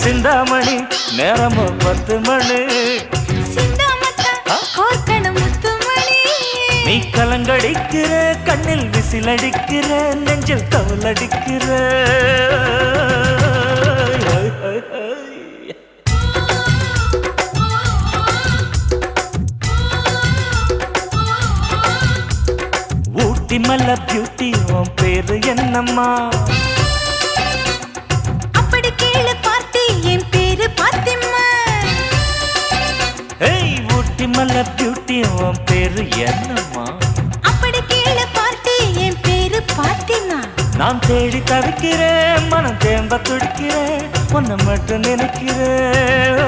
சிந்தாமணி நேரமோ 10 மணி நீ கலங்கடிக்கிற கண்ணில் விசிலடிக்கிற நெஞ்சில் கவலடிக்கிற ஊட்டி மல்ல பியூட்டி உன் பேரு என்னம்மா அப்படி கேளு பார்த்தி என் பேரு பாத்திம்மா ஏய் ஊட்டி மல்ல பியூட்டி உன் பேரு என்னம்மா அப்படி கேளு பார்த்தி என் பேரு பாத்திமா நான் தேடி தவிக்கிறேன் மனம் தேம்ப துடிக்கிறேன் உன்னை மட்டும் நினைக்கிறேன்